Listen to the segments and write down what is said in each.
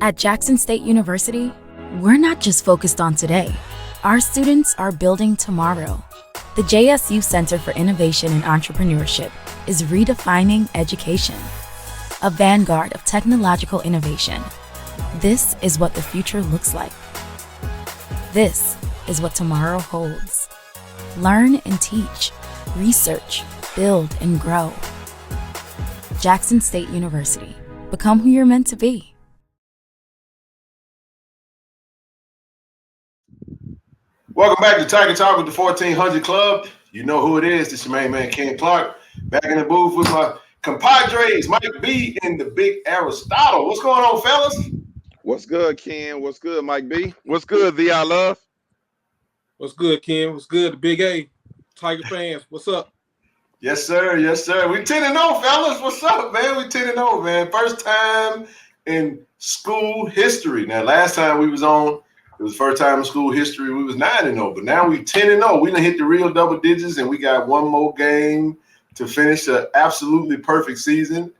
At Jackson State University, we're not just focused on today. Our students are building tomorrow. The JSU Center for Innovation and Entrepreneurship is redefining education, a vanguard of technological innovation. This is what the future looks like. This is what tomorrow holds. Learn and teach, research, build and grow. Jackson State University. Become who you're meant to be. Welcome back to Tiger Talk with the 1400 Club. You know who it is. This is your main man, Ken Clark. Back in the booth with my compadres, Mike B and the big Aristotle. What's going on, fellas? What's good, Ken? What's good, Mike B? What's good, V I Love? What's good, Ken? What's good, the Big A? Tiger fans, what's up? Yes, sir. Yes, sir. We 10-0, fellas. What's up, man? We 10-0, man. First time in school history. Now, last time we was on, it was first time in school history. We was 9-0, but now we 10-0. We done hit the real double digits, and we got one more game to finish an absolutely perfect season.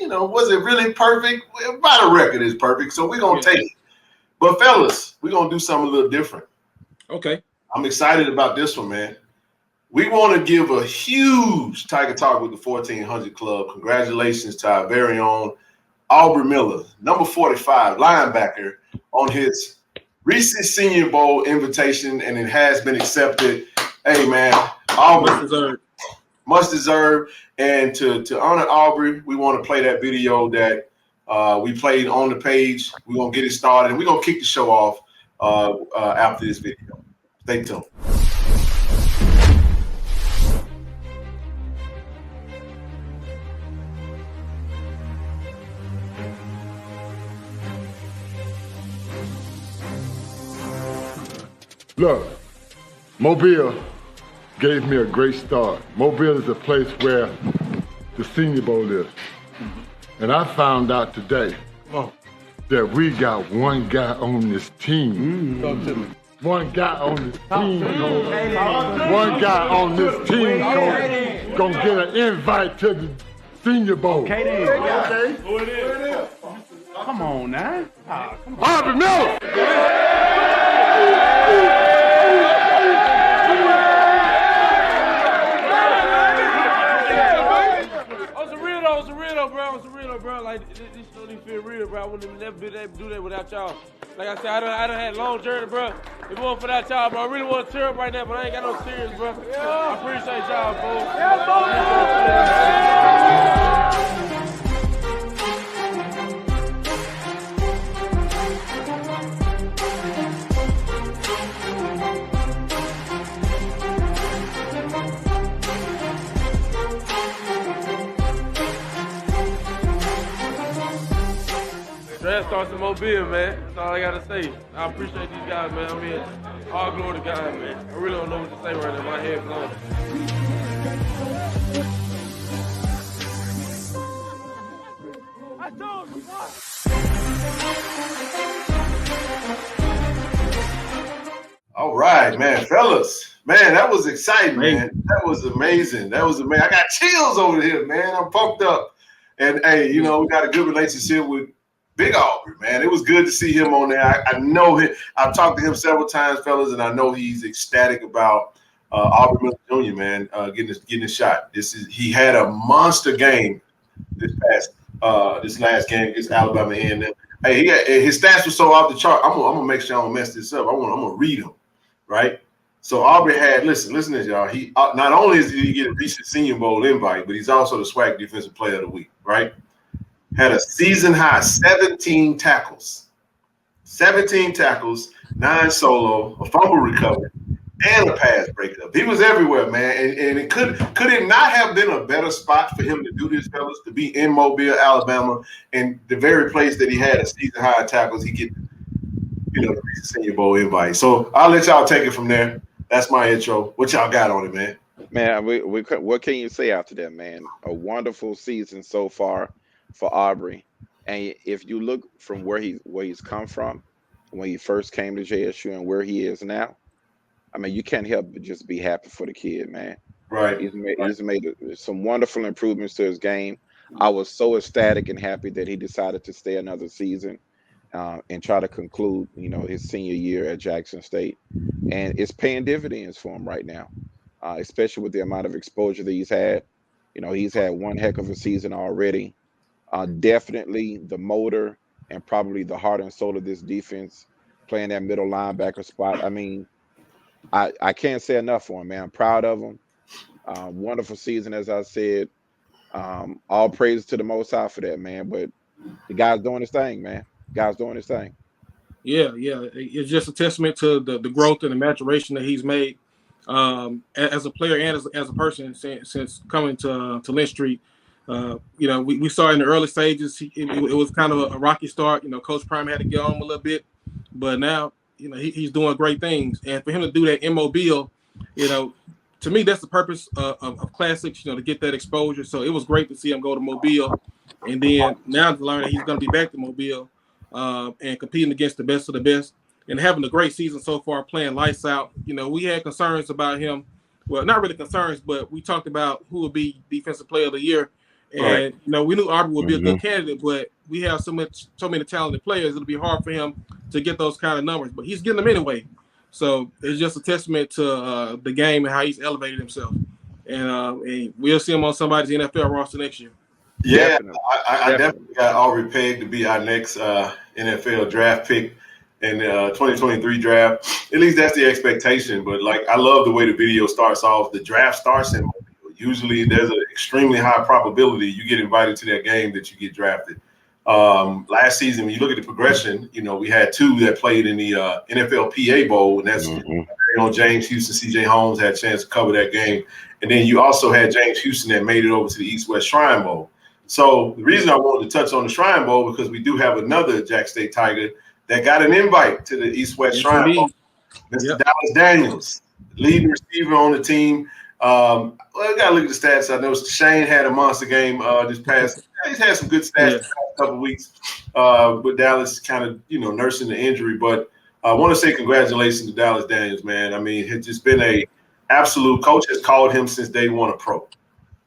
Was it really perfect? About a record is perfect, so we're gonna take it. But fellas, we're gonna do something a little different. Okay. I'm excited about this one, man. We want to give a huge Tiger Talk with the 1400 Club. Congratulations to our very own Aubrey Miller, number 45, linebacker, on his Reese's Senior Bowl invitation, and it has been accepted. Hey, man, Aubrey, much deserved. And to honor Aubrey, we want to play that video that we played on the page. We're going to get it started, and we're going to kick the show off after this video. Stay tuned. Look, Mobile gave me a great start. Mobile is a place where the Senior Bowl is. And I found out today that we got one guy on this team. One guy on this team, Coach. One guy on this team, Coach, gonna get an invite to the Senior Bowl. Okay. Who it is? Come on now. Come on. Aubrey Miller! Bro, like this don't even feel real, bro. I wouldn't never be able to do that without y'all. Like I said, I done had a long journey, bro. If it wasn't for that y'all, bro, I really want to tear up right now, but I ain't got no tears, bro. I appreciate y'all, bro. Draft starts in Mobile, man. That's all I gotta say. I appreciate these guys, man. I mean, all glory to God, man. I really don't know what to say right now. My head blown. I told you what. All right, man, fellas. Man, that was exciting, man. That was amazing. That was amazing. I got chills over here, man. I'm pumped up. And, hey, we got a good relationship with Big Aubrey, man. It was good to see him on there. I know him. I've talked to him several times, fellas, and I know he's ecstatic about Aubrey Miller Jr., man, getting a shot. He had a monster game this last game against Alabama A&M. Hey, his stats were so off the chart. I'm gonna make sure I don't mess this up. I'm gonna read them, right? So Aubrey had listen to this, y'all. He not only did he get a recent Senior Bowl invite, but he's also the SWAC Defensive Player of the Week, right? Had a season high 17 tackles, 9 solo, a fumble recovery, and a pass breakup. He was everywhere, man. And it could it not have been a better spot for him to do this, fellas, to be in Mobile, Alabama, and the very place that he had a season high tackles, he get the Senior Bowl invite. So I'll let y'all take it from there. That's my intro. What y'all got on it, man? Man, what can you say after that, man? A wonderful season so far for Aubrey. And if you look from where he's come from, when he first came to JSU and where he is now, I mean, you can't help but just be happy for the kid, man. Right. He's made some wonderful improvements to his game. I was so ecstatic and happy that he decided to stay another season and try to conclude, his senior year at Jackson State, and it's paying dividends for him right now, especially with the amount of exposure that he's had. He's had one heck of a season already. Definitely the motor and probably the heart and soul of this defense, playing that middle linebacker spot. I mean, I can't say enough for him, man. I'm proud of him. Wonderful season, as I said. All praise to the Most High for that, man. But the guy's doing his thing, man. Guy's doing his thing. Yeah. It's just a testament to the growth and the maturation that he's made as a player and as a person since coming to Lynch Street. We saw in the early stages, it was kind of a rocky start. Coach Prime had to get on him a little bit, but now, he's doing great things. And for him to do that in Mobile, to me, that's the purpose of Classics, to get that exposure. So it was great to see him go to Mobile. And then now to learn that he's going to be back to Mobile and competing against the best of the best and having a great season so far, playing lights out. We had concerns about him. Well, not really concerns, but we talked about who would be Defensive Player of the Year. And, we knew Aubrey would be a good candidate, but we have so many talented players, it'll be hard for him to get those kind of numbers. But he's getting them anyway. So it's just a testament to the game and how he's elevated himself. And we'll see him on somebody's NFL roster next year. Yeah, I definitely got Aubrey pegged to be our next NFL draft pick in the 2023 draft. At least that's the expectation. But, I love the way the video starts off. The draft starts in usually there's an extremely high probability you get invited to that game that you get drafted. Last season, when you look at the progression, we had two that played in the NFL PA Bowl, and that's James Houston, CJ Holmes had a chance to cover that game. And then you also had James Houston that made it over to the East-West Shrine Bowl. So the reason I wanted to touch on the Shrine Bowl because we do have another Jack State Tiger that got an invite to the East-West Shrine Bowl. Mr. Dallas Daniels, leading receiver on the team. I got to look at the stats. I know Shane had a monster game this past. He's had some good stats the past couple of weeks. With Dallas kind of, nursing the injury. But I want to say congratulations to Dallas Daniels, man. I mean, it's just been a absolute coach has called him since day one a pro.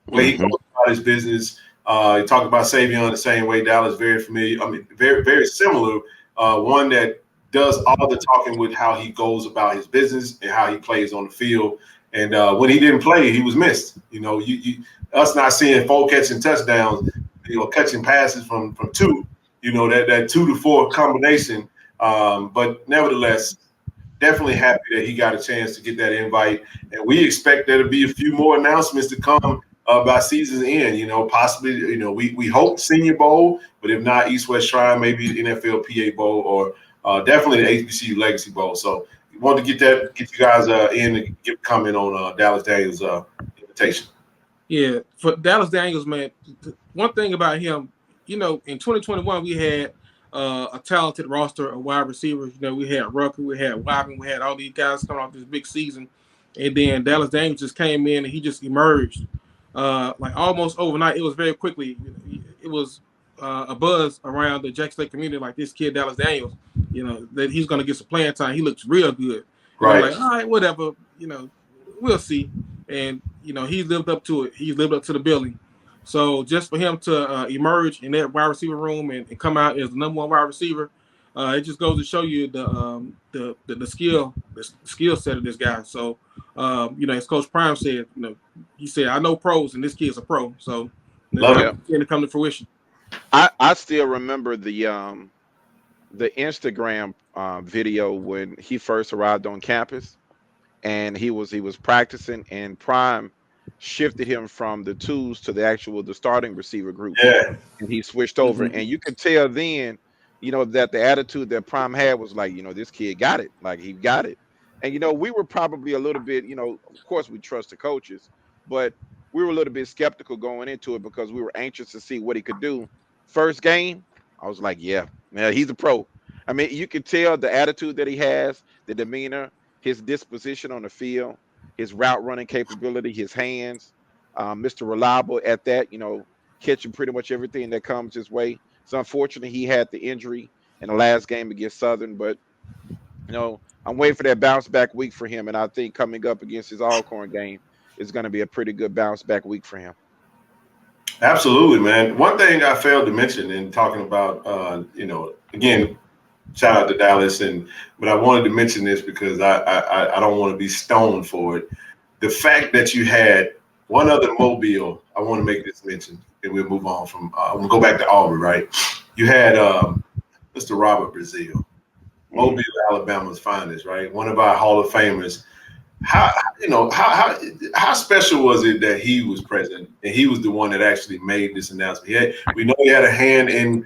The way he goes about his business. He talked about Savion the same way. Dallas very familiar. I mean, very, very similar. One that does all the talking with how he goes about his business and how he plays on the field. And when he didn't play, he was missed. Us not seeing 4 catching touchdowns, catching passes from 2, that 2 to 4 combination. But nevertheless, definitely happy that he got a chance to get that invite. And we expect there to be a few more announcements to come by season's end. Possibly, we hope Senior Bowl, but if not East-West Shrine, maybe the NFL PA Bowl or definitely the HBCU Legacy Bowl. So wanted to get you guys in and give a comment on Dallas Daniels' invitation. Yeah, for Dallas Daniels, man, one thing about him, in 2021 we had a talented roster of wide receivers. We had Rucker, we had Wyman, we had all these guys coming off this big season, and then Dallas Daniels just came in and he just emerged almost overnight. It was very quickly. It was a buzz around the Jack State community, like this kid Dallas Daniels, that he's going to get some playing time. He looks real good. Right. All right, whatever. We'll see. And he's lived up to it. He's lived up to the billing. So just for him to emerge in that wide receiver room and come out as the number 1 wide receiver, it just goes to show you the skill set of this guy. So as Coach Prime said, he said, I know pros and this kid's a pro. So to come to fruition. I still remember the Instagram video when he first arrived on campus, and he was practicing, and Prime shifted him from the twos to the starting receiver group. Yeah, and he switched over, and you could tell then, that the attitude that Prime had was like, this kid got it, like he got it, and we were probably a little bit, of course we trust the coaches, but we were a little bit skeptical going into it because we were anxious to see what he could do. First game, I was like, yeah, he's a pro. I mean, you could tell the attitude that he has, the demeanor, his disposition on the field, his route running capability, his hands, Mr. Reliable at that, catching pretty much everything that comes his way. So unfortunately, he had the injury in the last game against Southern, but, I'm waiting for that bounce back week for him. And I think coming up against his Alcorn game is going to be a pretty good bounce back week for him. Absolutely, man. One thing I failed to mention in talking about, again, shout out to Dallas, but I wanted to mention this because I don't want to be stoned for it. The fact that you had one other Mobile, I want to make this mention, and we'll move on from. We'll go back to Auburn, right? You had Mr. Robert Brazile, Mobile, Alabama's finest, right? One of our Hall of Famers. How special was it that he was present and he was the one that actually made this announcement? We know he had a hand in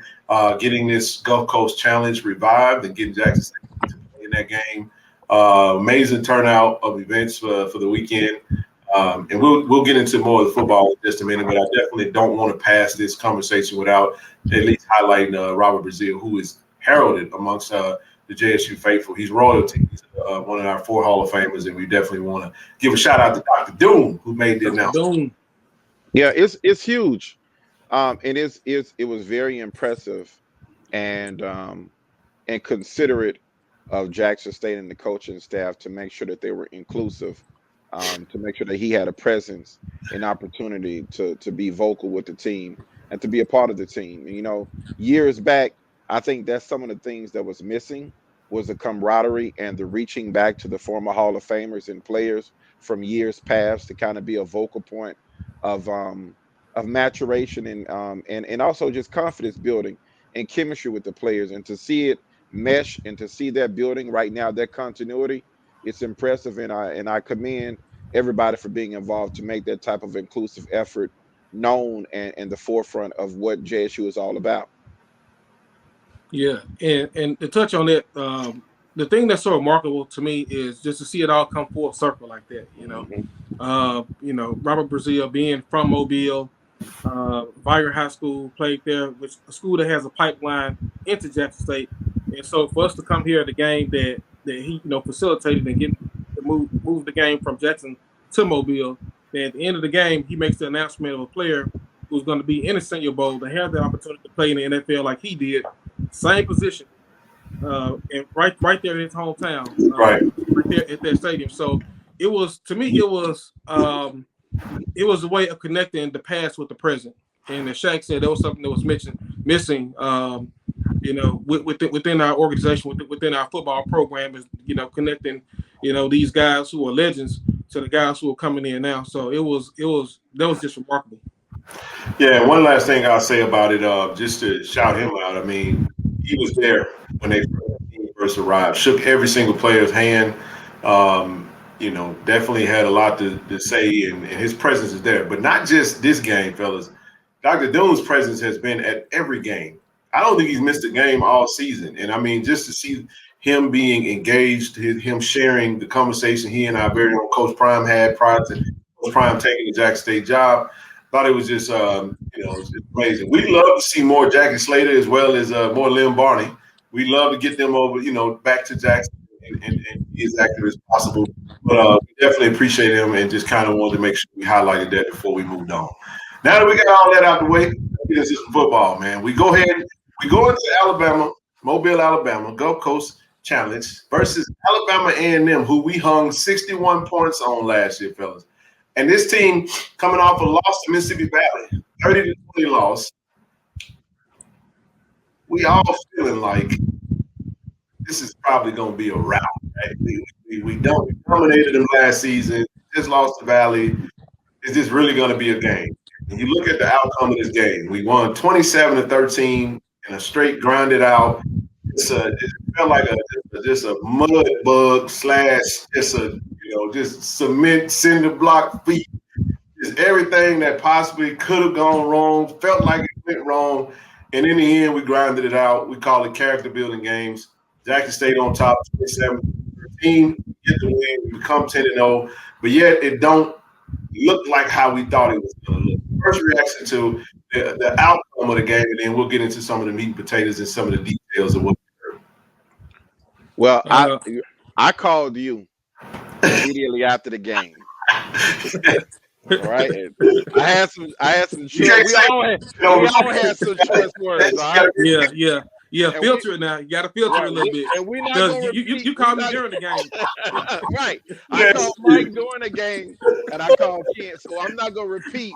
getting this Gulf Coast Challenge revived and getting Jackson State to play in that game. Amazing turnout of events for the weekend. And we'll get into more of the football in just a minute, but I definitely don't want to pass this conversation without at least highlighting Robert Brazile, who is heralded amongst the JSU faithful. He's royalty. He's one of our 4 Hall of Famers, and we definitely want to give a shout out to Dr. Doom, who made the announcement. Yeah, it's huge. It was very impressive and considerate of Jackson State and the coaching staff to make sure that they were inclusive, to make sure that he had a presence and opportunity to be vocal with the team and to be a part of the team. And, years back, I think that's some of the things that was missing was the camaraderie and the reaching back to the former Hall of Famers and players from years past to kind of be a vocal point of maturation and also just confidence building and chemistry with the players, and to see it mesh and to see that building right now, that continuity, it's impressive, and I commend everybody for being involved to make that type of inclusive effort known and the forefront of what JSU is all about. Yeah, and to touch on that, the thing that's so remarkable to me is just to see it all come full circle like that. Robert Brazile being from Mobile, Viger High School, played there, which a school that has a pipeline into Jackson State, and so for us to come here at the game that he facilitated and get to move the game from Jackson to Mobile, and at the end of the game he makes the announcement of a player who's going to be in the Senior Bowl to have the opportunity to play in the NFL like he did. Same position, and right there in his hometown, right there at that stadium. So it was, to me, it was a way of connecting the past with the present. And as Shaq said, there was something that was missing, within our organization, within our football program, is connecting, these guys who are legends to the guys who are coming in now. So that was just remarkable. Yeah, one last thing I'll say about it, just to shout him out. I mean, he was there when they first arrived, shook every single player's hand. Definitely had a lot to say, and his presence is there. But not just this game, fellas. Dr. Doom's presence has been at every game. I don't think he's missed a game all season. And I mean, just to see him being engaged, him sharing the conversation he and our very own Coach Prime had prior to Coach Prime taking the Jackson State job. Thought it was just, it's amazing. We love to see more Jackie Slater as well as more Lynn Barney. We love to get them over, back to Jackson and be as active as possible. But we definitely appreciate him and just kind of wanted to make sure we highlighted that before we moved on. Now that we got all that out the way, this is football, man. We go into Alabama, Mobile, Alabama, Gulf Coast Challenge versus Alabama A&M, who we hung 61 points on last year, fellas. And this team coming off a loss to Mississippi Valley, 30-20 loss. We all feeling like this is probably going to be a rout. Right? We dominated them last season, just lost to Valley. Is this really going to be a game? When you look at the outcome of this game, we won 27-13 in a straight grinded out. It felt like just a mud bug / just cement cinder block feet. Just everything that possibly could have gone wrong, felt like it went wrong. And in the end, we grinded it out. We call it character building games. Jackson State on top, 27-13, get the win, we become 10-0, but yet it don't look like how we thought it was going to look. First reaction to the outcome of the game, and then we'll get into some of the meat and potatoes and some of the details of what we heard. Well, I called you immediately after the game. All right, I had some choice. We all had some choice words. All right? Yeah. Yeah, filter it now. You got to filter it a little bit. And we're not Because going to you call me during the game. Right. I called Mike during the game, and I called Ken. So I'm not going to repeat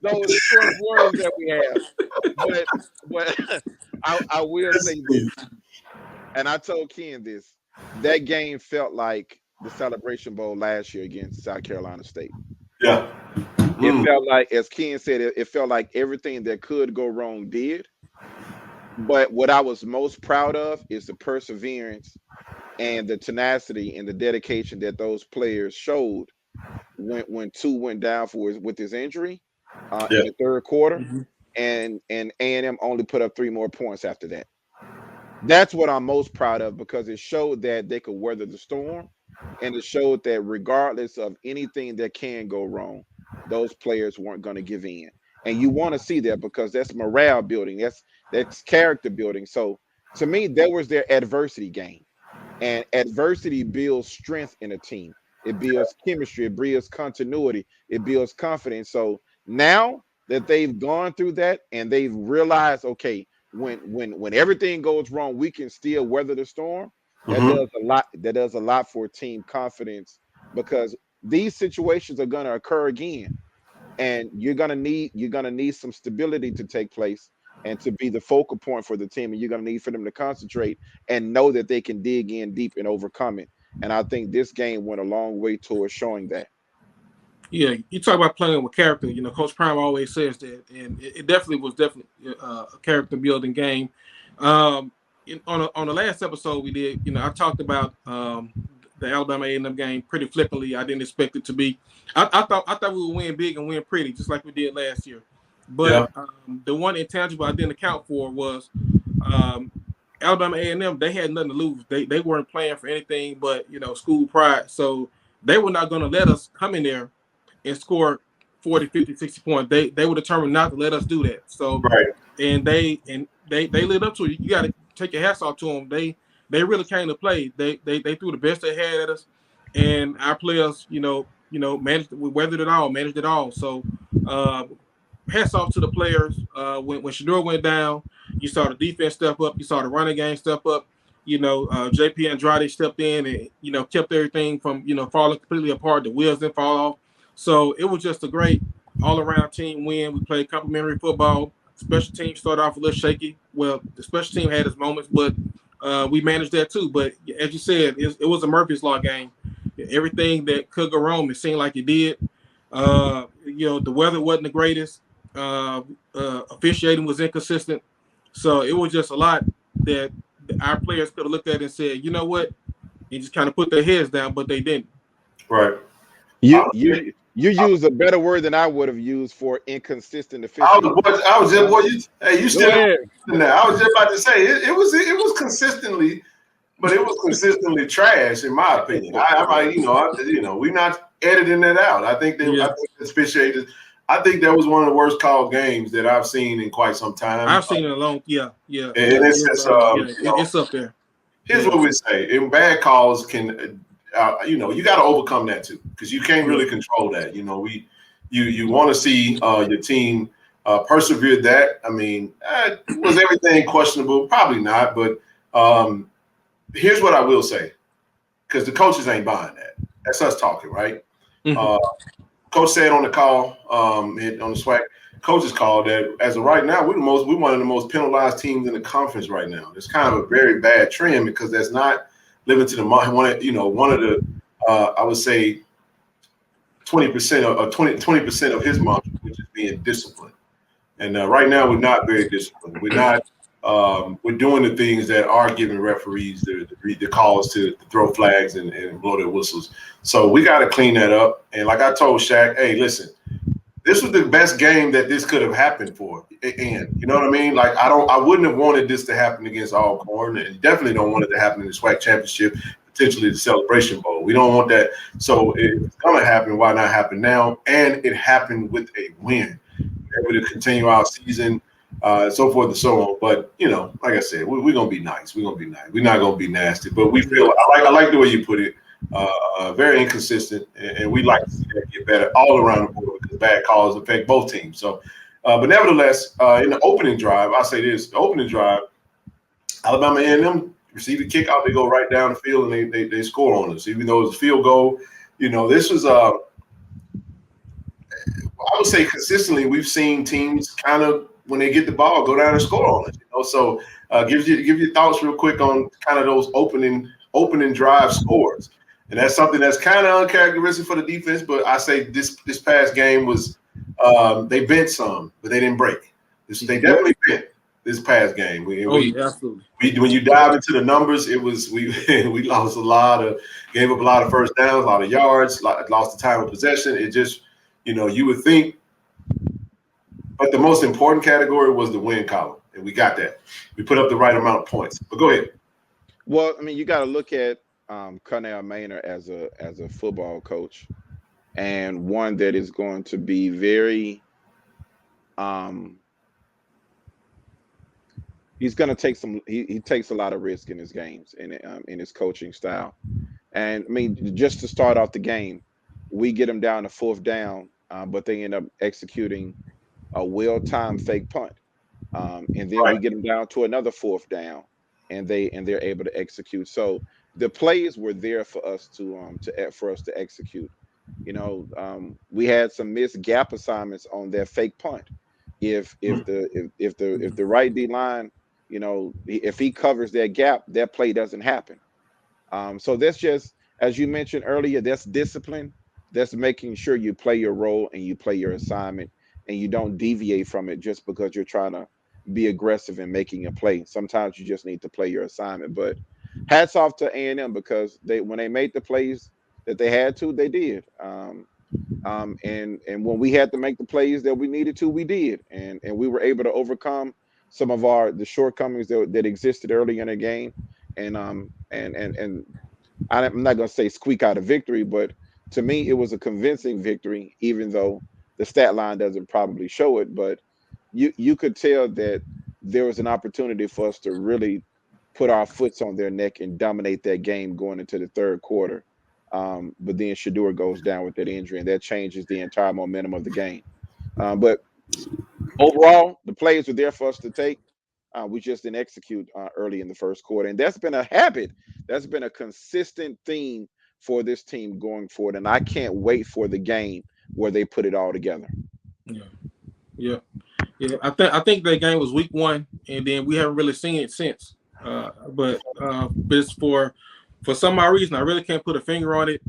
those short words that we have. But I will say this, and I told Ken this. That game felt like the Celebration Bowl last year against South Carolina State. Yeah. It felt like, as Ken said, it felt like everything that could go wrong did. But what I was most proud of is the perseverance and the tenacity and the dedication that those players showed when Two went down with his injury in the third quarter, and A&M only put up 3 more points after that. That's what I'm most proud of, because it showed that they could weather the storm, and it showed that regardless of anything that can go wrong, those players weren't going to give in. And you want to see that, because that's morale building. That's character building. So to me, that was their adversity game. And adversity builds strength in a team. It builds chemistry. It builds continuity. It builds confidence. So now that they've gone through that and they've realized, okay, when everything goes wrong, we can still weather the storm. That does a lot. That does a lot for team confidence, because these situations are going to occur again. And you're gonna need some stability to take place and to be the focal point for the team. And you're gonna need for them to concentrate and know that they can dig in deep and overcome it. And I think this game went a long way towards showing that. Yeah, you talk about playing with character. You know, Coach Prime always says that, and it definitely was a character building game. On the last episode we did, you know, I talked about the Alabama A&M game pretty flippantly. I didn't expect it to be. I thought we would win big and win pretty, just like we did last year. But the one intangible I didn't account for was Alabama A&M. They had nothing to lose. They weren't playing for anything but, you know, school pride. So they were not going to let us come in there and score 40, 50, 60 points. They were determined not to let us do that. So and they lived up to it. You got to take your hats off to them. They really came to play. They threw the best they had at us, and our players, you know, managed it all. So hats off to the players. When Shedeur went down, you saw the defense step up. You saw the running game step up. You know, JP Andrade stepped in and, you know, kept everything from, you know, falling completely apart. The wheels didn't fall off. So it was just a great all-around team win. We played complimentary football. Special team started off a little shaky. Well, the special team had its moments, but we managed that too. But as you said, it was a Murphy's Law game. Everything that could go wrong, it seemed like it did. You know, the weather wasn't the greatest. Officiating was inconsistent. So it was just a lot that our players could have looked at and said, you know what, and just kind of put their heads down, but they didn't. Right. You used a better word than I would have used for inconsistent officiating. I was just about to say it was consistently, but it was consistently trash in my opinion. We're not editing that out. I think officiated. I think that was one of the worst called games that I've seen in quite some time. I've seen it alone. Yeah. And it's up there. Here's what we say: in bad calls can. You got to overcome that too, because you can't really control that. You know, you want to see your team persevere that. I mean, was everything questionable? Probably not. But here's what I will say, because the coaches ain't buying that. That's us talking, right? Coach said on the call, on the SWAC coaches call, that as of right now, we're one of the most penalized teams in the conference right now. It's kind of a very bad trend, because that's not living to the one of the I would say 20% or 20% of his mantra, which is being disciplined. And right now we're not very disciplined. We're not. We're doing the things that are giving referees the calls to throw flags and blow their whistles. So we got to clean that up. And like I told Shaq, hey, listen, this was the best game that this could have happened for. And you know what I mean? Like I wouldn't have wanted this to happen against Alcorn, and definitely don't want it to happen in the SWAC championship, potentially the Celebration Bowl. We don't want that. So if it's gonna happen, why not happen now? And it happened with a win. We're able to continue our season, so forth and so on. But you know, like I said, we're gonna be nice. We're gonna be nice. We're not gonna be nasty. But we feel I like the way you put it. Very inconsistent, and we like to see that get better all around the board, because bad calls affect both teams. So, but nevertheless, in the opening drive, I say this: the opening drive, Alabama A&M receive the kickoff, they go right down the field and they score on us, even though it's a field goal. This was I would say consistently we've seen teams kind of when they get the ball go down and score on it. So give your thoughts real quick on kind of those opening drive scores, and that's something that's kind of uncharacteristic for the defense. But I say this past game was they bent some, but they didn't break. They definitely bent this past game. Absolutely. When you dive into the numbers, it was we lost gave up a lot of first downs, a lot of yards, lost the time of possession. It just you would think, but the most important category was the win column, and we got that. We put up the right amount of points. But go ahead. Well, I mean, you got to look at Connell Maynard as a football coach, and one that is going to be very he's going to take he takes a lot of risk in his games in his coaching style. And I mean, just to start off the game, we get them down to 4th down, but they end up executing a well-timed fake punt, and then we get them down to another 4th down, and they're able to execute. So the plays were there for us to execute. We had some missed gap assignments on their fake punt. If the right D line, if he covers that gap, that play doesn't happen. So that's just, as you mentioned earlier, that's discipline. That's making sure you play your role and you play your assignment, and you don't deviate from it just because you're trying to be aggressive in making a play. Sometimes you just need to play your assignment. But hats off to A&M, because when they made the plays that they had to, they did. And when we had to make the plays that we needed to, we did. And we were able to overcome some of the shortcomings that existed early in the game. And I'm not going to say squeak out a victory, but to me, it was a convincing victory, even though the stat line doesn't probably show it. But you could tell that there was an opportunity for us to really put our foots on their neck and dominate that game going into the 3rd quarter. But then Shedeur goes down with that injury, and that changes the entire momentum of the game. But overall, the plays were there for us to take. We just didn't execute early in the 1st quarter. And that's been a habit. That's been a consistent theme for this team going forward. And I can't wait for the game where they put it all together. Yeah. I think that game was week 1, and then we haven't really seen it since. But it's for some odd reason, I really can't put a finger on it.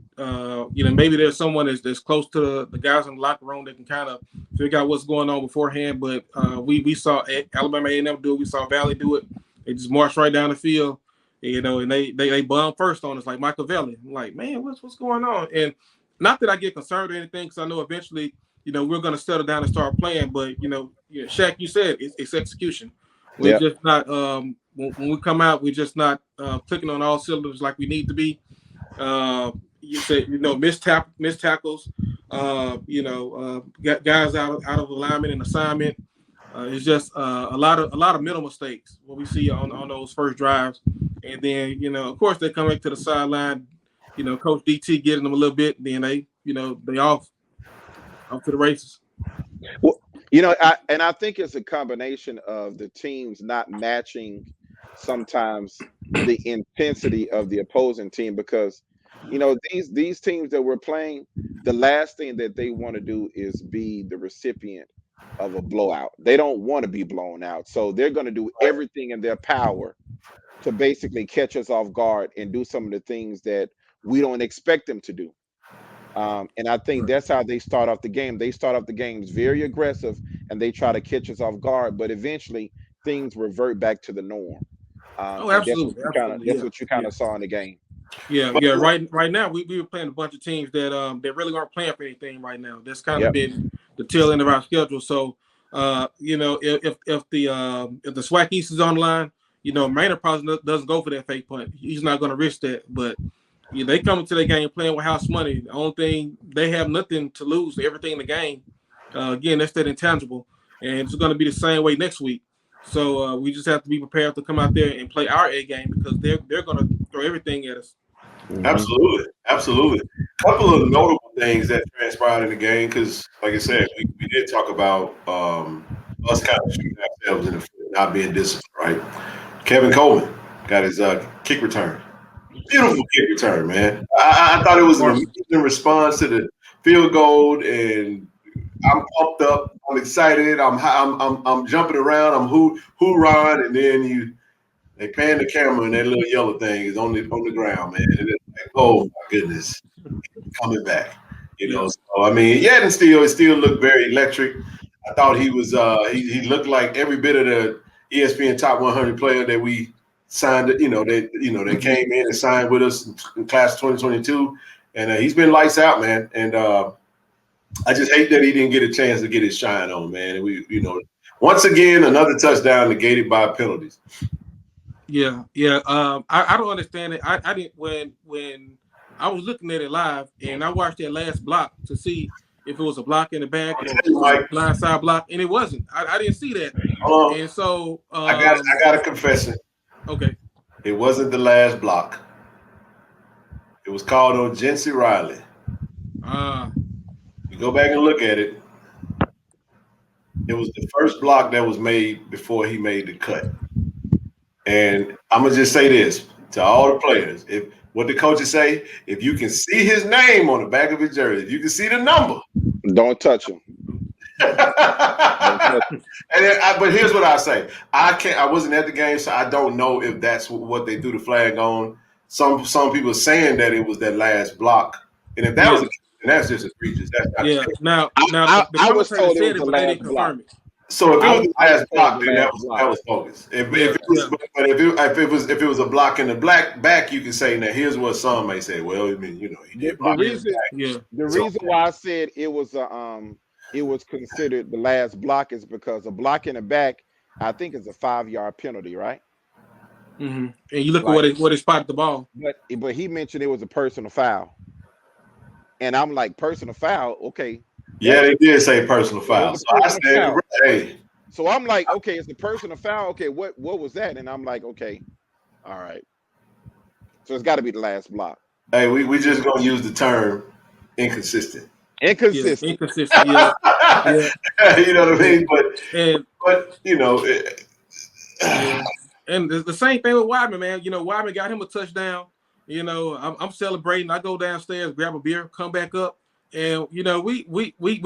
Maybe there's someone that's close to the guys in the locker room that can kind of figure out what's going on beforehand. But we saw Alabama A&M do it. We saw Valley do it. They just marched right down the field, and they bombed first on us like Machiavelli. I'm like, man, what's going on? And not that I get concerned or anything, because I know eventually, we're going to settle down and start playing. But Shaq, you said it's execution. We're just not. When we come out, we're just not clicking on all cylinders like we need to be. You said, missed tackles, guys out of alignment and assignment. It's just a lot of mental mistakes what we see on those first drives, and then of course they come back to the sideline. Coach DT getting them a little bit, then they off to the races. Well, I think it's a combination of the teams not matching sometimes the intensity of the opposing team, because these teams that we're playing, the last thing that they want to do is be the recipient of a blowout. They don't want to be blown out, so they're going to do everything in their power to basically catch us off guard and do some of the things that we don't expect them to do. And I think that's how they start off the game. They start off the games very aggressive, and they try to catch us off guard, but eventually things revert back to the norm. Absolutely. That's what you kind of saw in the game. Yeah. Right now, we were playing a bunch of teams that really aren't playing for anything right now. That's kind of been the tail end of our schedule. So, if the SWAC East is on the line, Maynard probably doesn't go for that fake punt. He's not going to risk that. But they come into the game playing with house money. The only thing, they have nothing to lose, everything in the game. Again, that's that intangible, and it's going to be the same way next week. So we just have to be prepared to come out there and play our A game, because they're going to throw everything at us. Absolutely. A couple of notable things that transpired in the game, because, like I said, we did talk about us kind of shooting ourselves in the foot, not being disciplined, right? Kevin Coleman got his kick return. Beautiful kick return, man. I thought it was an amazing response to the field goal, and I'm pumped up. I'm excited. I'm jumping around. I'm hoorahing, and then they pan the camera, and that little yellow thing is on the ground, man. And it's like, oh my goodness, coming back. So I mean, yeah, and it still looked very electric. I thought he was he looked like every bit of the ESPN Top 100 player that we signed. They came in and signed with us in class 2022, and he's been lights out, man. And I just hate that he didn't get a chance to get his shine on, man. And we, once again, another touchdown negated by penalties. Yeah. I don't understand it. I didn't when I was looking at it live and I watched that last block to see if it was a block in the back or a blindside block, and it wasn't. I didn't see that. And so I got to confess it. Okay. It wasn't the last block. It was called on Jency Riley. You go back and look at it. It was the first block that was made before he made the cut. And I'm gonna just say this to all the players: what the coaches say, if you can see his name on the back of his jersey, if you can see the number, don't touch him. But here's what I say: I wasn't at the game, so I don't know if that's what they threw the flag on. Some people saying that it was that last block, and if that was, and that's just egregious. That's not Now I was told said it was but the they last didn't confirm block. it. So if it was the last block, then that was bogus. If it was a block in the black back, you can say, now here's what some may say. Well, I mean, he did block the reason why I said it was considered the last block is because a block in the back, I think, is a 5-yard penalty, right? Mm-hmm. And you look at where they spotted the ball. But he mentioned it was a personal foul, and I'm like, personal foul, okay. Yeah, they did say personal foul. So I said, hey. So I'm like, okay, it's a personal foul. Okay, what was that? And I'm like, okay, all right. So it's got to be the last block. Hey, we just gonna use the term inconsistent. Inconsistent. Inconsistent. Yeah. You know what I mean? But And the same thing with Weidman, man. Weidman got him a touchdown. I'm celebrating. I go downstairs, grab a beer, come back up. And we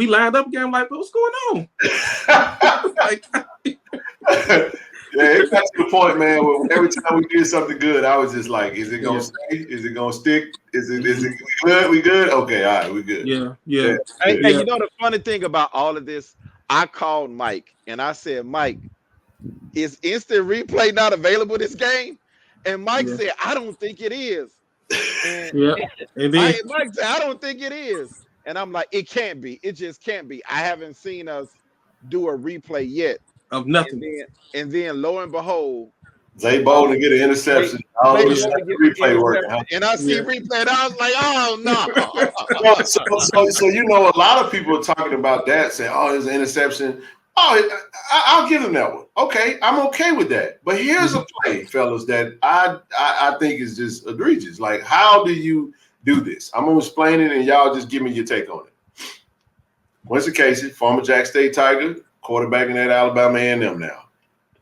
lined up again. I'm like, what's going on? It got to the point, man, where every time we did something good, I was just like, is it gonna stay? Is it gonna stick? Is it good? We good? Okay, all right, we good. Yeah. Hey, the funny thing about all of this, I called Mike and I said, Mike, is instant replay not available this game? And Mike said, I don't think it is. And Mike said, I don't think it is. And I'm like, it can't be. It just can't be. I haven't seen us do a replay yet of nothing. And then lo and behold, Zay Bolden get an interception. Replay working. Huh? And I see replay, and I was like, oh no. so a lot of people are talking about that, saying, oh, there's an interception. Oh, I'll give him that one. Okay, I'm okay with that. But here's a play, fellas, that I think is just egregious. Like, how do you do this? I'm gonna explain it, and y'all just give me your take on it. Quincy Casey, former Jack State Tiger, quarterbacking at Alabama A&M now,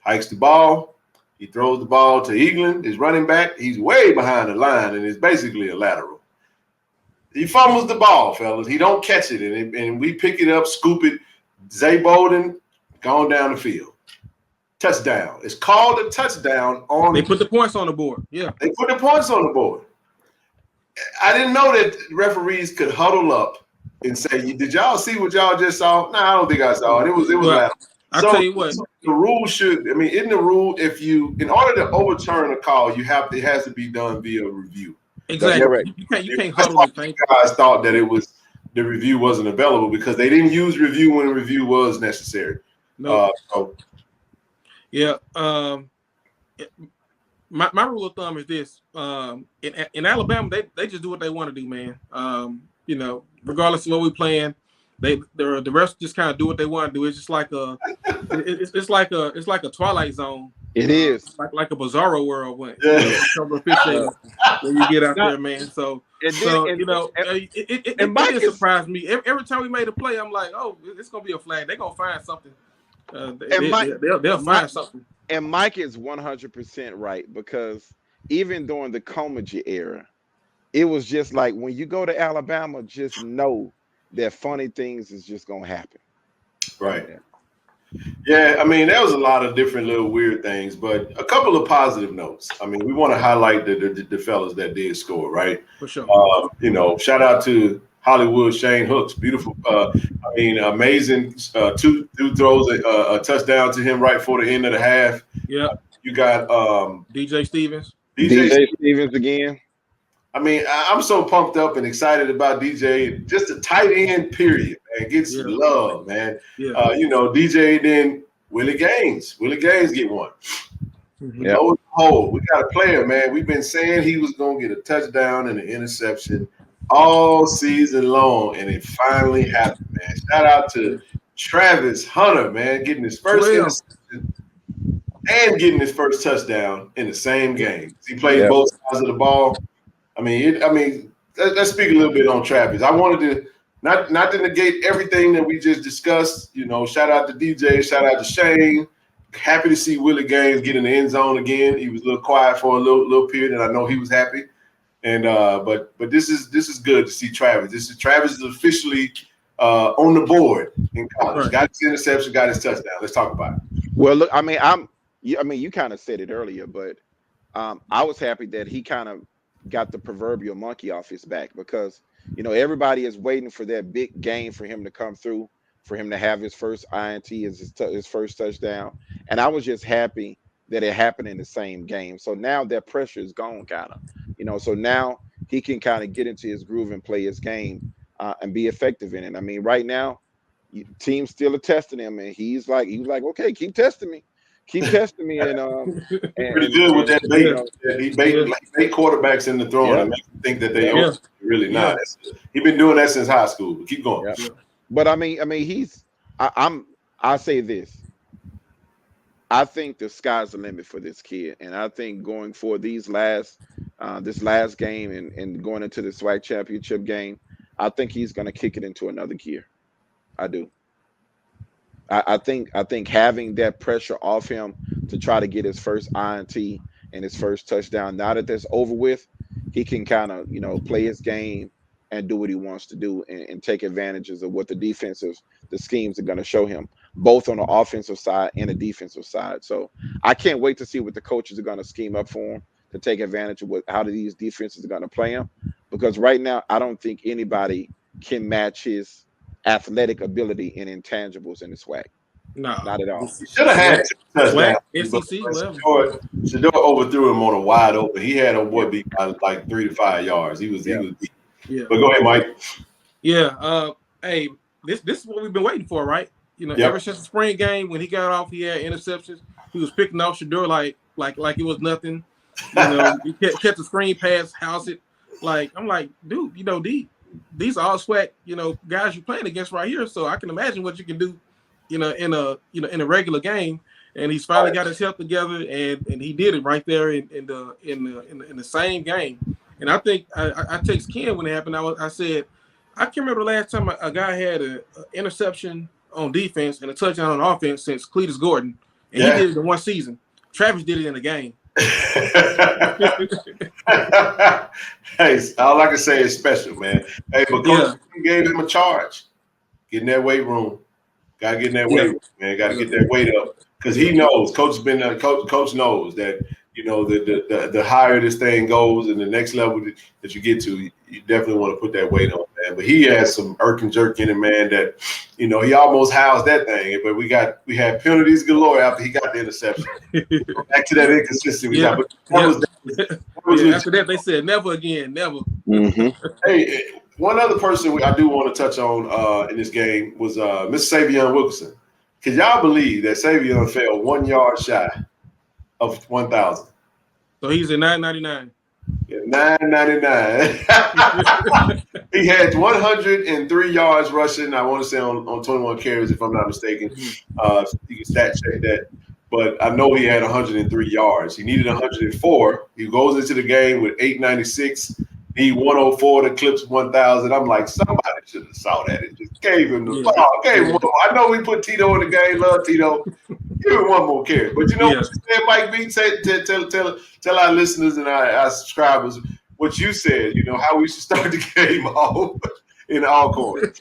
hikes the ball. He throws the ball to Eaglin, his running back. He's way behind the line, and it's basically a lateral. He fumbles the ball, fellas. He don't catch it, and we pick it up, scoop it. Zay Bolden gone down the field. Touchdown. It's called a touchdown on. They put the points on the board. Yeah. They put the points on the board. I didn't know that referees could huddle up and say, "Did y'all see what y'all just saw?" No, I don't think I saw it. It was loud. I'll tell you what. So the rule isn't the rule in order to overturn a call, it has to be done via review. Exactly. Right. You can't huddle the thing. Guys thought that the review wasn't available because they didn't use review when review was necessary. No. My rule of thumb is this: in Alabama, they just do what they want to do, man. Regardless of what we're playing, the refs just kind of do what they want to do. It's just like it's like a Twilight Zone. It is like a Bizarro world when you get out there, man. So it did surprise me. Every time we made a play, I'm like, oh, it's gonna be a flag. They're gonna find something. They'll find something. And Mike is 100% right, because even during the Comegy era, it was just like, when you go to Alabama, just know that funny things is just gonna happen. Right. Yeah, I mean, there was a lot of different little weird things, but a couple of positive notes. I mean, we want to highlight the fellas that did score, right? For sure. You know, shout out to Hollywood Shane Hooks. Beautiful. Amazing. Two throws, a touchdown to him right for the end of the half. Yeah. You got DJ Stevens. DJ Stevens again. I mean, I'm so pumped up and excited about DJ. Just a tight end, period, man. Gets love, man. Yeah. You know, DJ, then Willie Gaines. Willie Gaines get one. Yeah. We got a player, man. We've been saying he was going to get a touchdown and an interception all season long, and it finally happened, man. Shout out to Travis Hunter, man, getting his first interception and getting his first touchdown in the same game. He played both sides of the ball. I mean, let's speak a little bit on Travis. I wanted to not to negate everything that we just discussed. You know, shout out to DJ, shout out to Shane. Happy to see Willie Gaines get in the end zone again. He was a little quiet for a little period, and I know he was happy. And but this is good to see Travis. Travis is officially on the board in college. Right. Got his interception, got his touchdown. Let's talk about it. Well, look, I mean, you kind of said it earlier, but I was happy that he kind of got the proverbial monkey off his back, because, you know, everybody is waiting for that big game for him to come through, for him to have his first INT as his first touchdown. And I was just happy that it happened in the same game. So now that pressure is gone, kind of, you know, so now he can kind of get into his groove and play his game and be effective in it. I mean, right now, teams still are testing him, and he's like, okay, keep testing me. Keep testing me, and pretty good with that bait. He bait quarterbacks in the throwing and make them think that they are really not. He's been doing that since high school. But keep going. Yeah. But I mean, I say this. I think the sky's the limit for this kid, and I think going for this last game and going into the SWAC championship game, I think he's going to kick it into another gear. I do. I think having that pressure off him to try to get his first INT and his first touchdown, now that that's over with, he can kind of, you know, play his game and do what he wants to do and take advantages of what the schemes are going to show him, both on the offensive side and the defensive side. So I can't wait to see what the coaches are going to scheme up for him to take advantage of how these defenses are going to play him, because right now I don't think anybody can match his athletic ability and intangibles in the SWAC. No, not at all. Should have had SWAC, SEC. Shedeur overthrew him on a wide open. He had a boy beat by like 3 to 5 yards. He was beat. Yeah. But go ahead, Mike. Yeah. Hey, this is what we've been waiting for, right? You know, ever since the spring game when he got off, he had interceptions. He was picking off Shedeur like it was nothing. You know, he kept the screen pass, house it. Like, I'm like, dude, you know, these are all SWAC, you know, guys you're playing against right here. So I can imagine what you can do, you know, in a regular game. And he's finally got his health together, and he did it right there in the same game. And I think I text Ken when it happened. I said, I can't remember the last time a guy had an interception on defense and a touchdown on offense since Cletus Gordon, and he did it in one season. Travis did it in a game. Hey, all I can say is special, man. Hey, but Coach gave him a charge. Get in that weight room. Got to get in that weight room, man. Got to get that weight up, because he knows. Coach knows that, you know, the higher this thing goes and the next level that you get to, you definitely want to put that weight on, man. But he has some irk and jerk in him, man, that, you know, he almost housed that thing. But we had penalties galore after he got the interception. Back to that inconsistency. After that, they said never again, never. Mm-hmm. Hey, one other person I do want to touch on in this game was Mr. Savion Wilkerson. Can y'all believe that Savion fell 1 yard shy of 1,000? So he's at 999. Yeah, 999. He had 103 yards rushing. I want to say on 21 carries, if I'm not mistaken. You can stat check that. But I know he had 103 yards. He needed 104. He goes into the game with 896. Need 104 to clips 1,000. I'm like, somebody should have saw that. It just gave him the ball. I know we put Tito in the game. Love Tito. Give it one more carry. But you know what you said, Mike B? Tell our listeners and our subscribers what you said. You know how we should start the game off in Alcorn.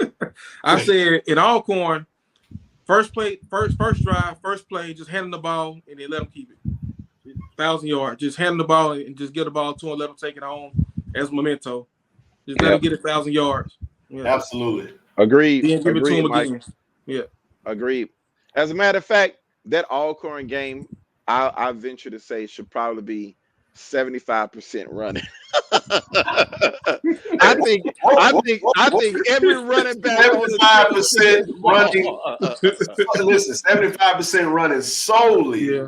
I said in Alcorn, first play, first drive, first play, just hand them the ball and then let them keep it. 1,000 yards. Just hand them the ball and just get the ball to them, let them take it home as memento. Just let them get 1,000 yards. Yeah. Absolutely. Agreed. Then give it to them again. Mike. Yeah. Agreed. As a matter of fact, that Alcorn game, I venture to say, should probably be 75% running. I think every running back 75% running. Listen, 75% running solely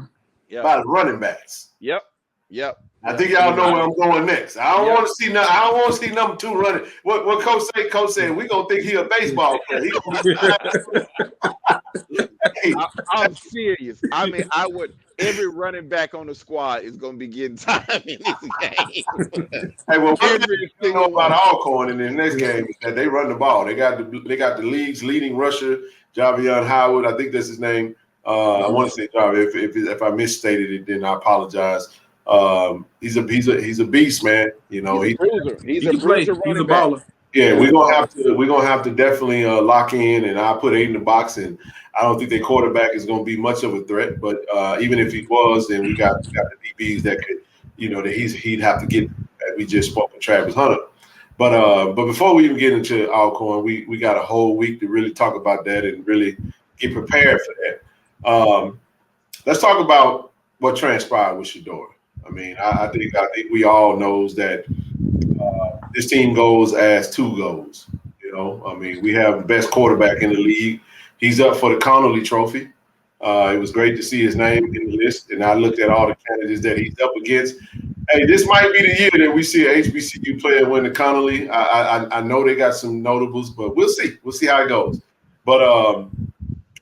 by the running backs. Yep. I think y'all know where I'm going next. I don't want to see number 2 running. What Coach said, we gonna think he a baseball player. I'm serious. I mean, every running back on the squad is gonna be getting time in this game. Hey, well, one thing know about Alcorn in the next game is that they run the ball. They got the league's leading rusher, Javion Howard. I think that's his name. I want to say Javi. If I misstated it, then I apologize. He's a beast, man. You know, he's a bruiser. He's a baller. Yeah, we're gonna have to definitely lock in, and I'll put 8 in the box. And I don't think their quarterback is gonna be much of a threat, but even if he was, then we got the DBs that could, that he'd have to get. We just spoke with Travis Hunter, but before we even get into Alcorn, we got a whole week to really talk about that and really get prepared for that. Let's talk about what transpired with Shedeur. I mean, I think we all knows that this team goes as 2 goals. I mean, we have the best quarterback in the league. He's up for the Connolly Trophy. It was great to see his name in the list, and I looked at all the candidates that he's up against. Hey, this might be the year that we see an HBCU player win the Connolly. I know they got some notables, but we'll see. We'll see how it goes. But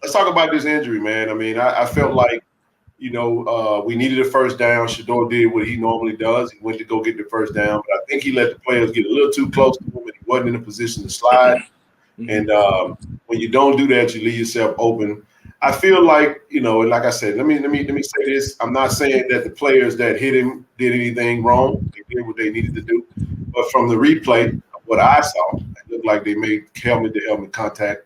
let's talk about this injury, man. I mean, I felt like, we needed a first down. Shedeur did what he normally does. He went to go get the first down, but I think he let the players get a little too close to him, and he wasn't in a position to slide. And when you don't do that, you leave yourself open. I feel like, like I said, let me say this. I'm not saying that the players that hit him did anything wrong. They did what they needed to do. But from the replay, what I saw, it looked like they made helmet-to-helmet contact.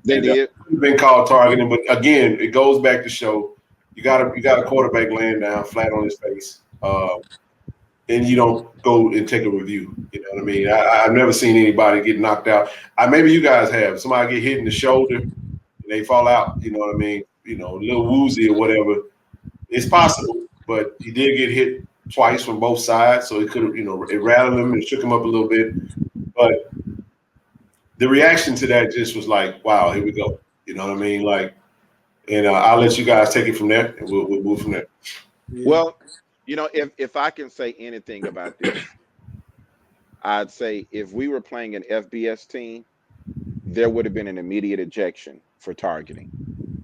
They did. Been called targeting, but again, it goes back to show you got a quarterback laying down flat on his face, and you don't go and take a review. You know what I mean? I've never seen anybody get knocked out. Maybe you guys have. Somebody get hit in the shoulder and they fall out. You know what I mean? A little woozy or whatever. It's possible, but he did get hit twice from both sides, so it could have, it rattled him and shook him up a little bit. But the reaction to that just was like, wow, here we go. You know what I mean? Like, and I'll let you guys take it from there, and we'll move from there. Well, if I can say anything about this, I'd say if we were playing an FBS team, there would have been an immediate ejection for targeting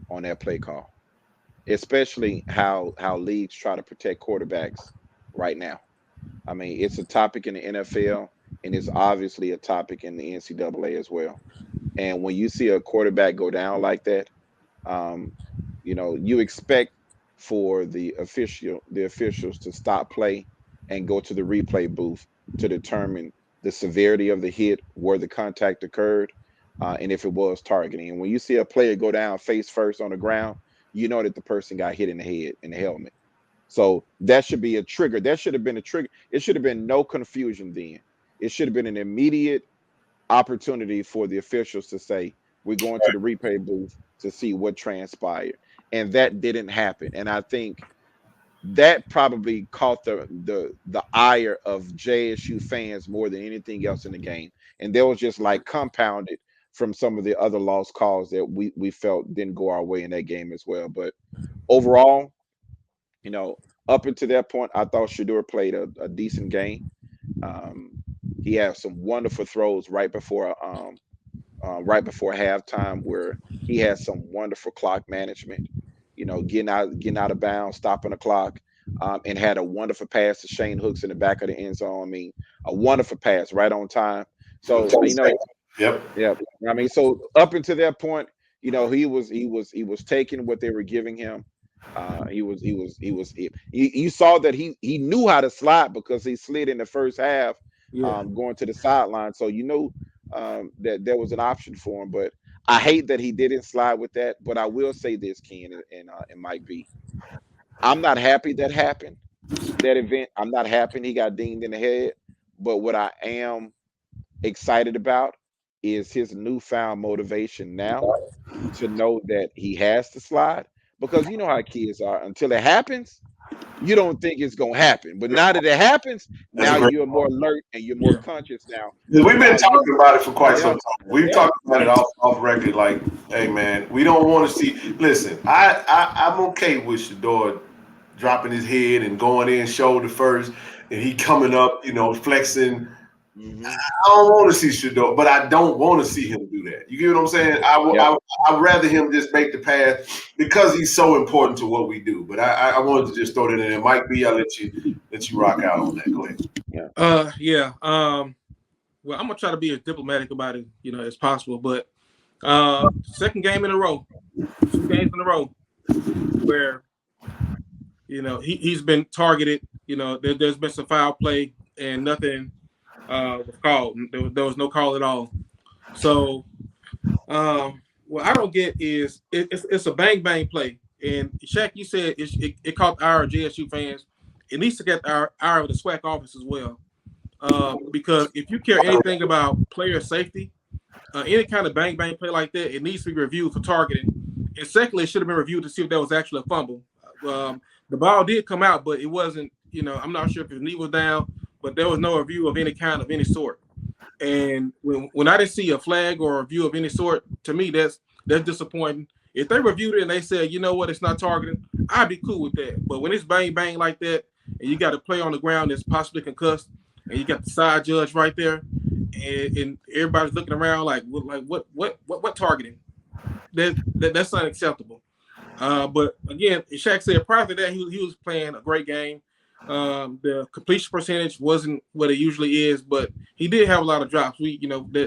on that play call, especially how leagues try to protect quarterbacks right now. I mean, it's a topic in the NFL, and it's obviously a topic in the NCAA as well. And when you see a quarterback go down like that, you expect for the officials to stop play and go to the replay booth to determine the severity of the hit, where the contact occurred, and if it was targeting. And when you see a player go down face first on the ground, you know that the person got hit in the head in the helmet. So that should be a trigger. That should have been a trigger. It should have been no confusion then. It should have been an immediate opportunity for the officials to say, we're going to the replay booth to see what transpired. And that didn't happen. And I think that probably caught the ire of JSU fans more than anything else in the game. And that was just like compounded from some of the other lost calls that we felt didn't go our way in that game as well. But overall, up until that point, I thought Shedeur played a decent game. He had some wonderful throws right before halftime, where he had some wonderful clock management, getting out of bounds, stopping the clock, and had a wonderful pass to Shane Hooks in the back of the end zone. I mean, a wonderful pass right on time. So, Yep. I mean, so up until that point, he was taking what they were giving him. You saw that he knew how to slide because he slid in the first half, Yeah. going to the sideline. So that there was an option for him. But I hate that he didn't slide with that. But I will say this, Ken and Mike B. I'm not happy that happened. That event, I'm not happy he got dinged in the head. But what I am excited about is his newfound motivation now to know that he has to slide, because you know how kids are. Until it happens, you don't think it's gonna happen. But now that it happens, That's now great. you're more alert and you're more conscious now. We've been talking about it for quite Yeah. some time. We've Yeah. talked about it off record. Like, hey man, we don't want to see. Listen, I'm okay with Shador dropping his head and going in shoulder first, and he coming up, flexing. Mhm. I don't want to see Shador, but I don't want to see him do that. You get what I'm saying? I'd rather him just make the pass because he's so important to what we do. But I wanted to just throw that in there. Mike B, I'll let you rock out on that. Go ahead. Yeah. Well, I'm gonna try to be as diplomatic about it, as possible. But second game in a row, 2 games in a row, where he's been targeted. There's been some foul play and nothing was called. There was no call at all. So, what I don't get is it's a bang bang play. And Shaq, you said it caught our JSU fans. It needs to get our of the SWAC office as well. Because if you care anything about player safety, any kind of bang bang play like that, it needs to be reviewed for targeting. And secondly, it should have been reviewed to see if that was actually a fumble. The ball did come out, but it wasn't. I'm not sure if his knee was down, but there was no review of any kind of any sort. And when I didn't see a flag or a review of any sort, to me that's disappointing. If they reviewed it and they said, you know what, it's not targeting, I'd be cool with that. But when it's bang bang like that, and you got a player on the ground that's possibly concussed, and you got the side judge right there, and everybody's looking around like what targeting? That's unacceptable. But again, Shaq said prior to that he was playing a great game. The completion percentage wasn't what it usually is, but he did have a lot of drops.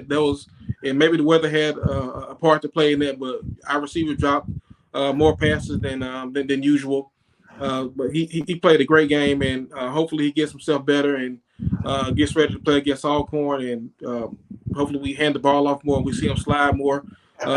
Those, and maybe the weather had a part to play in that. But our receiver dropped more passes than usual. But he played a great game, and hopefully he gets himself better and gets ready to play against Alcorn, and hopefully we hand the ball off more and we see him slide more.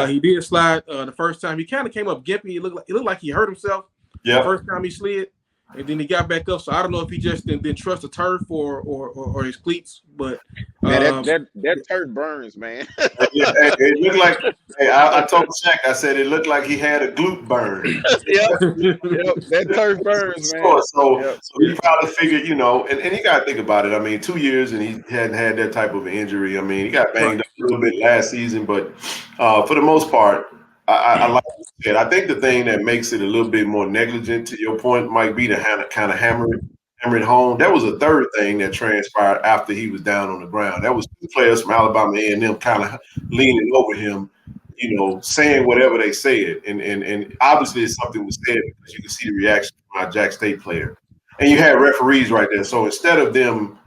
He did slide the first time. He kind of came up gimpy. It looked like he hurt himself the first time he slid, and then he got back up. So I don't know if he just didn't trust the turf or his cleats. But man, that turf burns, man. It looked like. Hey, I told Shaq. I said it looked like he had a glute burn. Yep, that turf burns, man. So he probably figured, and you got to think about it. I mean, 2 years and he hadn't had that type of an injury. I mean, he got banged up a little bit last season, but for the most part, I like what you said. I think the thing that makes it a little bit more negligent, to your point, might be to kind of hammer it home. That was a third thing that transpired after he was down on the ground. That was 2 players from Alabama A&M kind of leaning over him, saying whatever they said. And obviously something was said because you can see the reaction from our Jack State player. And you had referees right there. So instead of them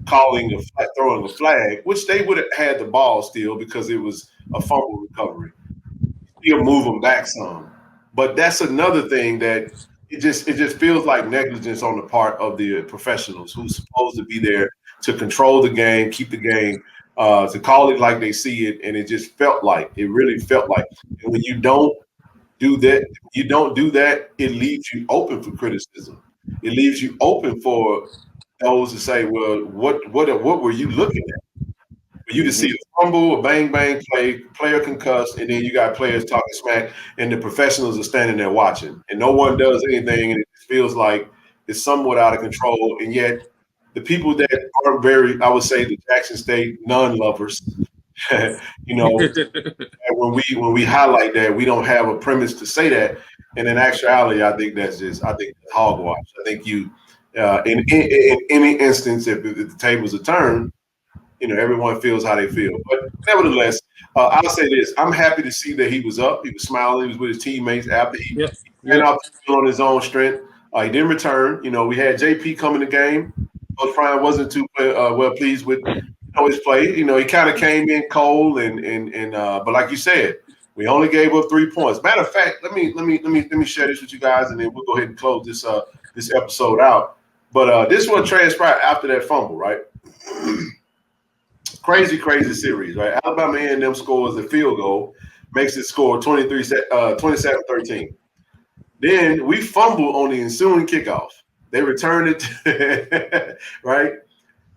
throwing a flag, which they would have had the ball still because it was a fumble recovery, still move them back some. But that's another thing that it just feels like negligence on the part of the professionals who's supposed to be there to control the game, keep the game, to call it like they see it. And it really felt like, and when you don't do that, it leaves you open for criticism. It leaves you open for those to say, well, what were you looking at? For you to see a fumble, a bang bang play, player concussed, and then you got players talking smack, and the professionals are standing there watching, and no one does anything, and it feels like it's somewhat out of control. And yet, the people that aren't very, I would say, the Jackson State non-lovers, when we highlight that, we don't have a premise to say that, and in actuality, I think that's hogwash. I think you, in any instance, if the tables are turned, everyone feels how they feel. But nevertheless, I'll say this. I'm happy to see that he was up. He was smiling. He was with his teammates after he ran off the field on his own strength. He didn't return. We had JP come in the game. Coach Prime wasn't too well pleased with his play. He kind of came in cold and but like you said, We only gave up 3 points. Matter of fact, let me share this with you guys, and then we'll go ahead and close this episode out. But this one transpired after that fumble, right? Crazy series, right? Alabama A&M scores the field goal, makes it score 27-13. Then we fumble on the ensuing kickoff. They return it, right?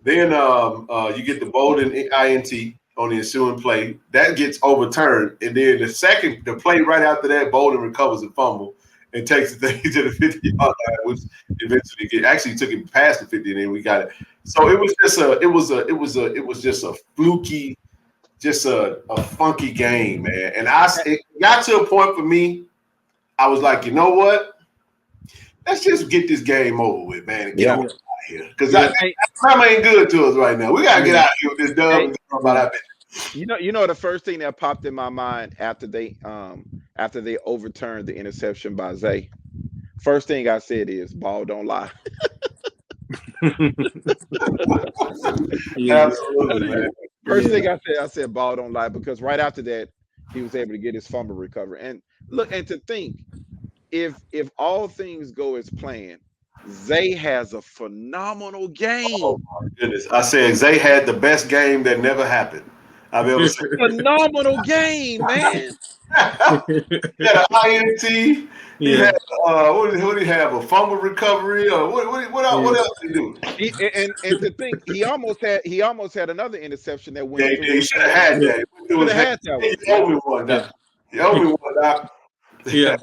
Then you get the Bolden INT on the ensuing play. That gets overturned. And then the play right after that, Bolden recovers the fumble and takes the thing to the 50-yard line, which eventually actually took it past the 50, and then we got it. So it was just a fluky, just a funky game, man. And it got to a point for me, I was like, you know what? Let's just get this game over with, man, and get out of here. Because time ain't good to us right now. We gotta get out of here with this dub and get about our business. You know the first thing that popped in my mind after they overturned the interception by Zay. First thing I said is ball don't lie. Absolutely, man. First thing I said ball don't lie, because right after that he was able to get his fumble recovery. And look, and to think, if all things go as planned, Zay has a phenomenal game. Oh my goodness! I said Zay had the best game that never happened I've ever seen. Phenomenal game, man. He had an INT. He had what did he have? A fumble recovery, or what else did he do? And to think, he almost had another interception that went. Yeah, he should have had that. He owe me one. He owe me one. Yeah.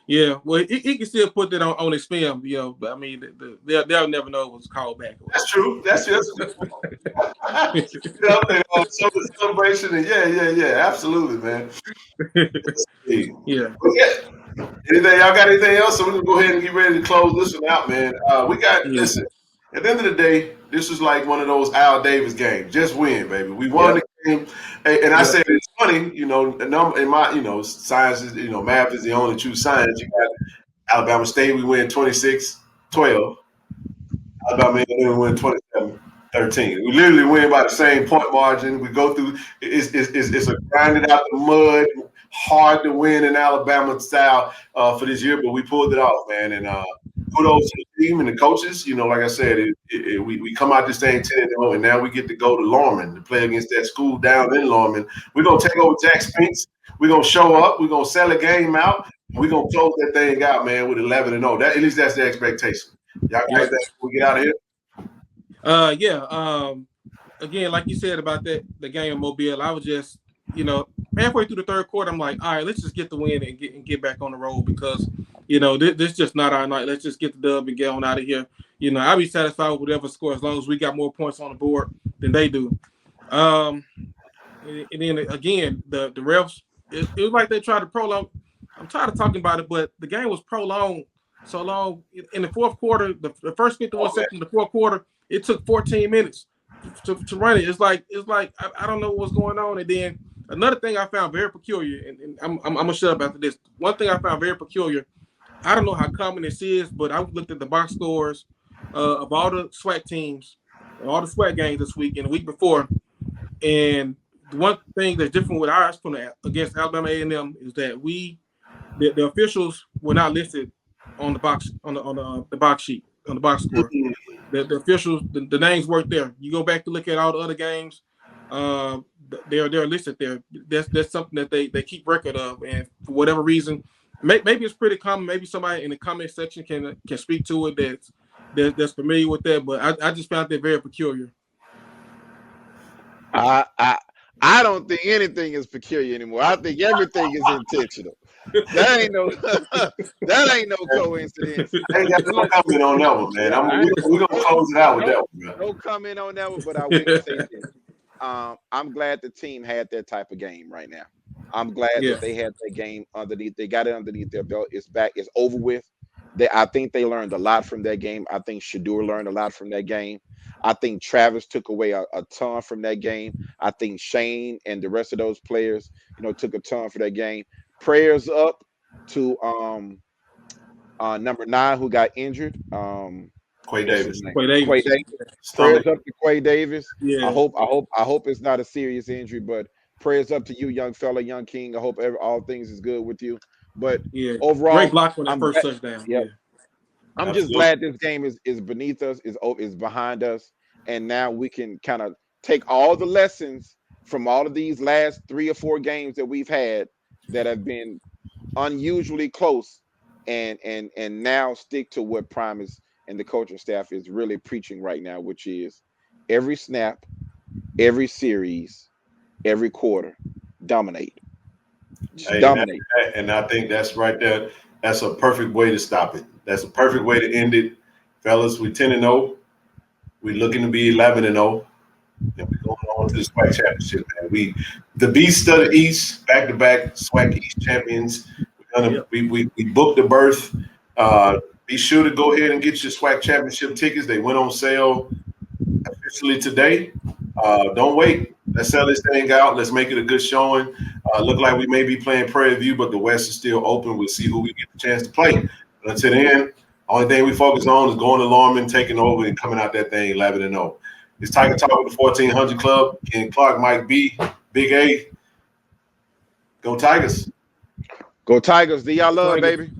Yeah, well, he can still put that on his film, but I mean, they'll never know it was called back. That's true. That's just celebration. And yeah, absolutely, man. Yeah. Anything y'all got? Anything else? So we can go ahead and get ready to close this one out, man. Listen. At the end of the day, this is like one of those Al Davis games. Just win, baby. We won the game. And I said it's funny, in my, science is, math is the only true science. You got Alabama State, we win 26-12. Alabama A&M win 27-13. We literally win by the same point margin. We go through. It's a grinded out the mud, hard to win in Alabama style for this year, but we pulled it off, man. And kudos to the team and the coaches. Like I said, we come out this thing 10-0, and now we get to go to Lorman to play against that school down in Lorman. We're gonna take over Jack Spinks. We're gonna show up. We're gonna sell a game out. We're gonna close that thing out, man, with 11-0. At least that's the expectation. Y'all got that? We get out of here. Again, like you said about the game in Mobile, I was just, halfway through the third quarter, I'm like, all right, let's just get the win and get back on the road, because this is just not our night. Let's just get the dub and get on out of here. I'll be satisfied with whatever score as long as we got more points on the board than they do. And then again, the refs, it was like they tried to prolong. I'm tired of talking about it, but the game was prolonged so long. In the fourth quarter, the first 51 seconds of the fourth quarter, it took 14 minutes to run it. It's like I don't know what's going on. And then another thing I found very peculiar, and I'm gonna shut up after this. One thing I found very peculiar, I don't know how common this is, but I looked at the box scores of all the SWAC teams, all the SWAC games this week and the week before, and the one thing that's different with ours against Alabama A&M is that the officials were not listed on the box on the box sheet, on the box score. The officials, the names weren't there. You go back to look at all the other games, they're listed there. That's something that they keep record of, and for whatever reason, maybe it's pretty common. Maybe somebody in the comment section can speak to it that's familiar with that. But I just found that very peculiar. I don't think anything is peculiar anymore. I think everything is intentional. That ain't no coincidence. I ain't got no comment on that one, man. We're gonna close it out with that one, man. No comment on that one, but I will say this. I'm glad the team had that type of game right now. I'm glad that they had that game underneath. They got it underneath their belt. It's back. It's over with. I think they learned a lot from that game. I think Shedeur learned a lot from that game. I think Travis took away a ton from that game. I think Shane and the rest of those players, took a ton for that game. Prayers up to number 9 who got injured. Quay Davis. Prayers up to Quay Davis. Yeah. I hope it's not a serious injury, but prayers up to you, young fella, young king. I hope all things is good with you. But Yeah, overall, great block on that I'm first glad- touchdown. Yep. Yeah. I'm just glad this game is beneath us, is behind us, and now we can kind of take all the lessons from all of these last 3 or 4 games that we've had that have been unusually close, and now stick to what Primus and the coaching staff is really preaching right now, which is every snap, every series, every quarter, dominate. Just Hey, dominate. and I think that's right there. That's a perfect way to stop it. That's a perfect way to end it, fellas. We're 10-0. We're looking to be 11-0, and we're going on to the SWAC championship. Man, the Beast of the East, back-to-back SWAC East champions. We booked the berth. Be sure to go ahead and get your SWAC championship tickets. They went on sale officially today. Don't wait. Let's sell this thing out. Let's make it a good showing. Look like we may be playing Prairie View, but the West is still open. We'll see who we get the chance to play. But until then, only thing we focus on is going to Lorman, taking over, and coming out that thing 11-0. It's Tiger Talk with the 1400 Club. Ken Clark, Mike B, Big A. Go Tigers. Go Tigers. Do y'all love, baby?